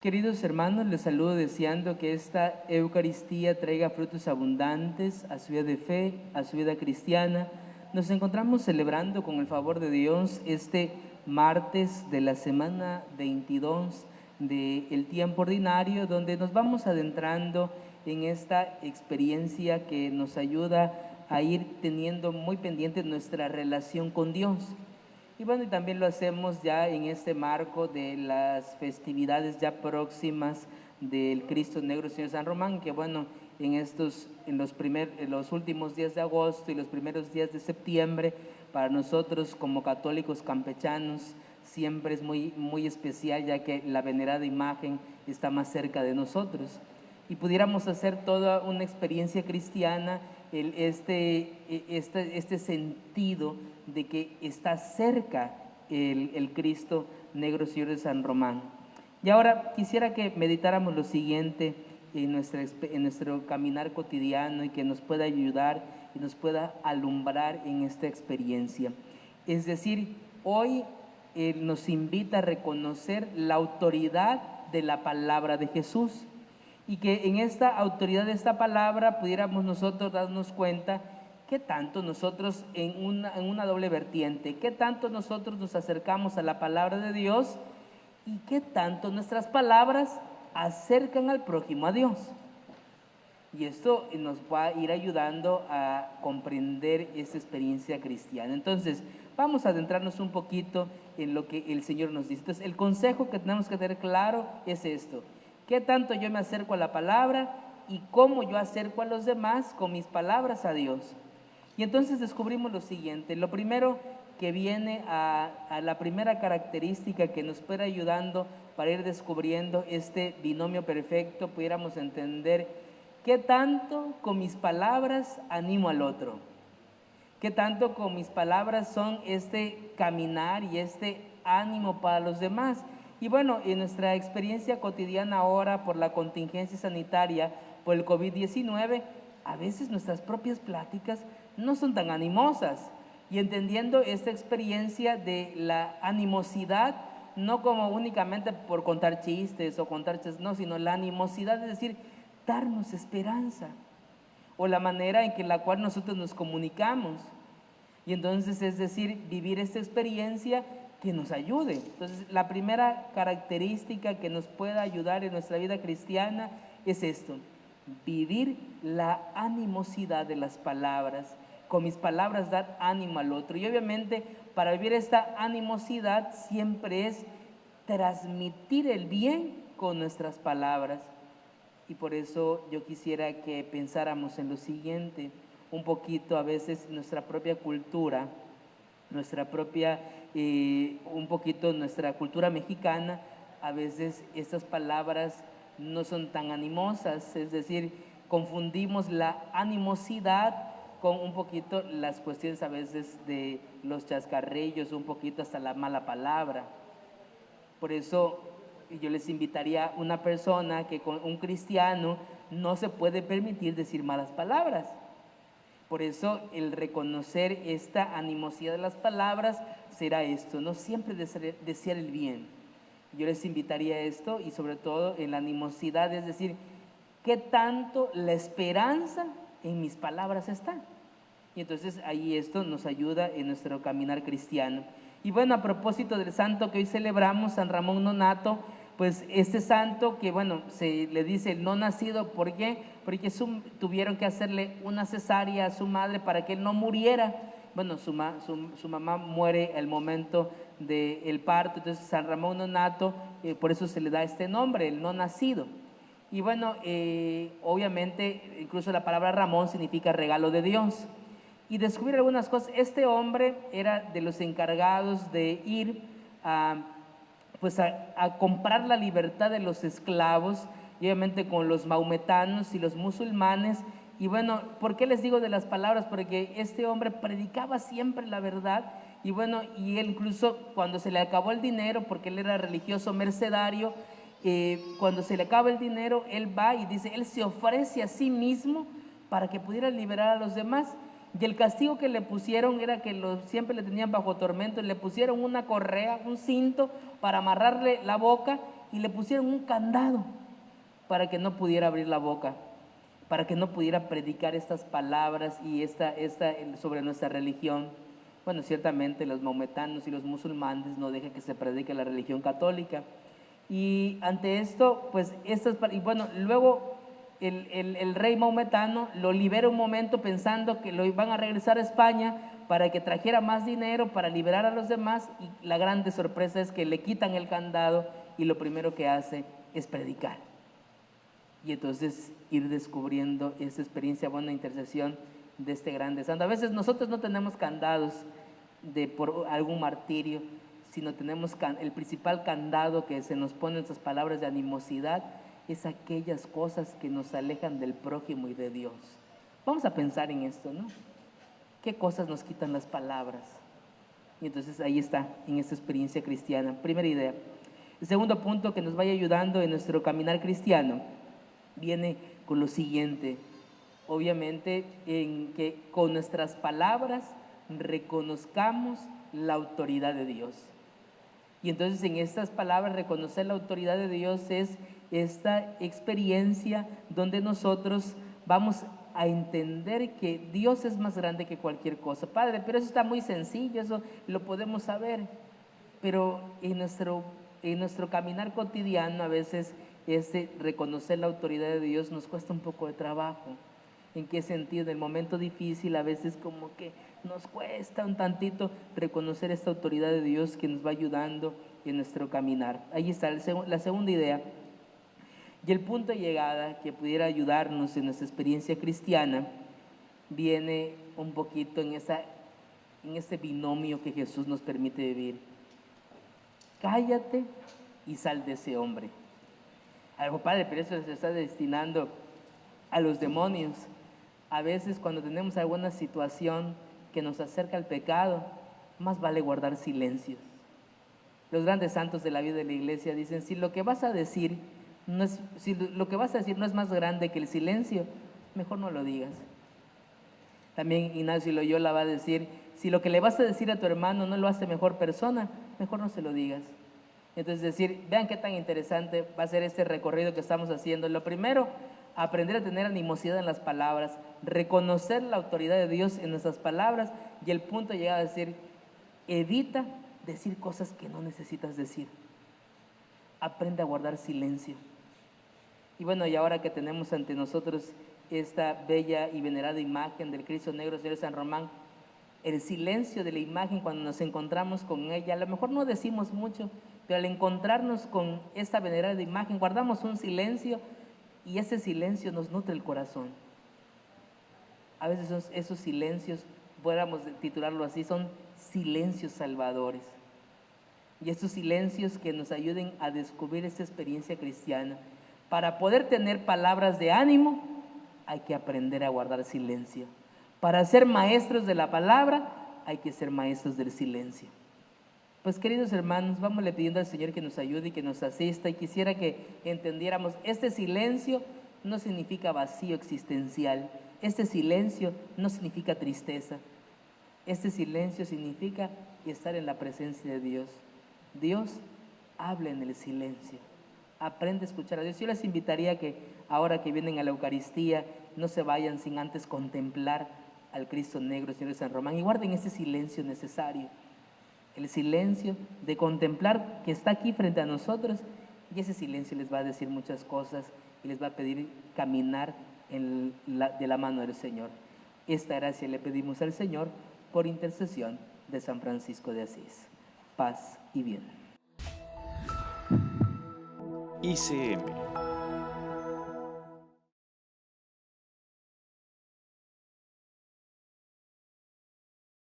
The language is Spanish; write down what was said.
Queridos hermanos, les saludo deseando que esta Eucaristía traiga frutos abundantes a su vida de fe, a su vida cristiana. Nos encontramos celebrando con el favor de Dios este martes de la semana 22 del tiempo ordinario, donde nos vamos adentrando en esta experiencia que nos ayuda a ir teniendo muy pendiente nuestra relación con Dios. Y bueno, y también lo hacemos ya en este marco de las festividades ya próximas del Cristo Negro Señor San Román, que bueno, en los últimos días de agosto y los primeros días de septiembre, para nosotros como católicos campechanos, siempre es muy especial, ya que la venerada imagen está más cerca de nosotros. Y pudiéramos hacer toda una experiencia cristiana, este sentido de que está cerca el Cristo Negro Señor de San Román. Y ahora quisiera que meditáramos lo siguiente en nuestro caminar cotidiano y que nos pueda ayudar y nos pueda alumbrar en esta experiencia. Es decir, hoy nos invita a reconocer la autoridad de la palabra de Jesús, y que en esta autoridad de esta palabra pudiéramos nosotros darnos cuenta qué tanto nosotros en una doble vertiente, qué tanto nosotros nos acercamos a la palabra de Dios y qué tanto nuestras palabras acercan al prójimo a Dios. Y esto nos va a ir ayudando a comprender esta experiencia cristiana. Entonces, vamos a adentrarnos un poquito en lo que el Señor nos dice. Entonces, el consejo que tenemos que tener claro es esto: ¿qué tanto yo me acerco a la palabra y cómo yo acerco a los demás con mis palabras a Dios? Y entonces descubrimos lo siguiente. Lo primero que viene a la primera característica que nos puede ayudando para ir descubriendo este binomio perfecto, pudiéramos entender qué tanto con mis palabras animo al otro, qué tanto con mis palabras son este caminar y este ánimo para los demás. Y bueno, en nuestra experiencia cotidiana ahora por la contingencia sanitaria, por el COVID-19, a veces nuestras propias pláticas no son tan animosas. Y entendiendo esta experiencia de la animosidad, no como únicamente por contar chistes o contar chistes, no, sino la animosidad, es decir, darnos esperanza, o la manera en que la cual nosotros nos comunicamos. Y entonces, es decir, vivir esta experiencia que nos ayude. Entonces, la primera característica que nos pueda ayudar en nuestra vida cristiana es esto: vivir la animosidad de las palabras, con mis palabras dar ánimo al otro. Y obviamente, para vivir esta animosidad siempre es transmitir el bien con nuestras palabras. Y por eso yo quisiera que pensáramos en lo siguiente, un poquito a veces nuestra propia cultura, un poquito nuestra cultura mexicana, a veces estas palabras no son tan animosas, es decir, confundimos la animosidad con un poquito las cuestiones a veces de los chascarrillos, un poquito hasta la mala palabra. Por eso yo les invitaría a una persona que con un cristiano no se puede permitir decir malas palabras. Por eso el reconocer esta animosidad de las palabras será esto, no siempre desear el bien. Yo les invitaría a esto, y sobre todo en la animosidad, es decir, ¿qué tanto la esperanza en mis palabras está? Y entonces ahí esto nos ayuda en nuestro caminar cristiano. Y bueno, a propósito del santo que hoy celebramos, San Ramón Nonnato, pues este santo que bueno, se le dice el no nacido, ¿por qué? Porque tuvieron que hacerle una cesárea a su madre para que él no muriera. Bueno, su mamá muere al momento del parto, entonces San Ramón Nonnato, por eso se le da este nombre, el no nacido. Y bueno, obviamente, incluso la palabra Ramón significa regalo de Dios. Y descubrir algunas cosas. Este hombre era de los encargados de ir a comprar la libertad de los esclavos, y obviamente con los maometanos y los musulmanes. Y bueno, ¿por qué les digo de las palabras? Porque este hombre predicaba siempre la verdad. Y bueno, y él incluso cuando se le acabó el dinero, porque él era religioso mercedario, cuando se le acaba el dinero, él va y dice, él se ofrece a sí mismo para que pudiera liberar a los demás. Y el castigo que le pusieron era que siempre le tenían bajo tormento, le pusieron una correa, un cinto para amarrarle la boca, y le pusieron un candado para que no pudiera abrir la boca, para que no pudiera predicar estas palabras y sobre nuestra religión. Bueno, ciertamente los maometanos y los musulmanes no dejan que se predique la religión católica. Y ante esto, pues, y bueno, luego el rey maometano lo libera un momento pensando que lo iban a regresar a España para que trajera más dinero para liberar a los demás, y la grande sorpresa es que le quitan el candado y lo primero que hace es predicar. Y entonces ir descubriendo esa experiencia, buena intercesión de este grande santo. A veces nosotros no tenemos candados por algún martirio, sino tenemos el principal candado que se nos pone en esas palabras de animosidad, es aquellas cosas que nos alejan del prójimo y de Dios. Vamos a pensar en esto, ¿no? ¿Qué cosas nos quitan las palabras? Y entonces ahí está, en esta experiencia cristiana. Primera idea. El segundo punto que nos vaya ayudando en nuestro caminar cristiano viene con lo siguiente. Obviamente, en que con nuestras palabras reconozcamos la autoridad de Dios. Y entonces en estas palabras, reconocer la autoridad de Dios es esta experiencia donde nosotros vamos a entender que Dios es más grande que cualquier cosa. Padre, pero eso está muy sencillo, eso lo podemos saber, pero en nuestro caminar cotidiano a veces reconocer la autoridad de Dios nos cuesta un poco de trabajo. ¿En qué sentido? En el momento difícil a veces como que nos cuesta un tantito reconocer esta autoridad de Dios que nos va ayudando en nuestro caminar. Ahí está la segunda idea. Y el punto de llegada que pudiera ayudarnos en nuestra experiencia cristiana viene un poquito en este binomio que Jesús nos permite vivir. Cállate y sal de ese hombre. Algo, Padre, pero eso se está destinando a los demonios. A veces cuando tenemos alguna situación que nos acerca al pecado, más vale guardar silencio. Los grandes santos de la vida de la iglesia dicen, si lo que vas a decir no es más grande que el silencio, mejor no lo digas. También Ignacio Loyola va a decir, si lo que le vas a decir a tu hermano no lo hace mejor persona, mejor no se lo digas. Entonces decir, vean qué tan interesante va a ser este recorrido que estamos haciendo. Lo primero, aprender a tener animosidad en las palabras, reconocer la autoridad de Dios en nuestras palabras, y el punto llega a decir, evita decir cosas que no necesitas decir. Aprende a guardar silencio. Y bueno, y ahora que tenemos ante nosotros esta bella y venerada imagen del Cristo Negro, Señor San Román, el silencio de la imagen cuando nos encontramos con ella, a lo mejor no decimos mucho, pero al encontrarnos con esta venerada imagen, guardamos un silencio y ese silencio nos nutre el corazón. A veces esos silencios, podríamos titularlo así, son silencios salvadores. Y estos silencios que nos ayuden a descubrir esta experiencia cristiana. Para poder tener palabras de ánimo, hay que aprender a guardar silencio. Para ser maestros de la palabra, hay que ser maestros del silencio. Pues queridos hermanos, vámonos pidiendo al Señor que nos ayude y que nos asista, y quisiera que entendiéramos, este silencio no significa vacío existencial, este silencio no significa tristeza, este silencio significa estar en la presencia de Dios. Dios habla en el silencio, aprende a escuchar a Dios. Yo les invitaría que ahora que vienen a la Eucaristía, no se vayan sin antes contemplar al Cristo Negro, Señor de San Román, y guarden ese silencio necesario. El silencio de contemplar que está aquí frente a nosotros, y ese silencio les va a decir muchas cosas y les va a pedir caminar de la mano del Señor. Esta gracia le pedimos al Señor por intercesión de San Francisco de Asís. Paz y bien. ICM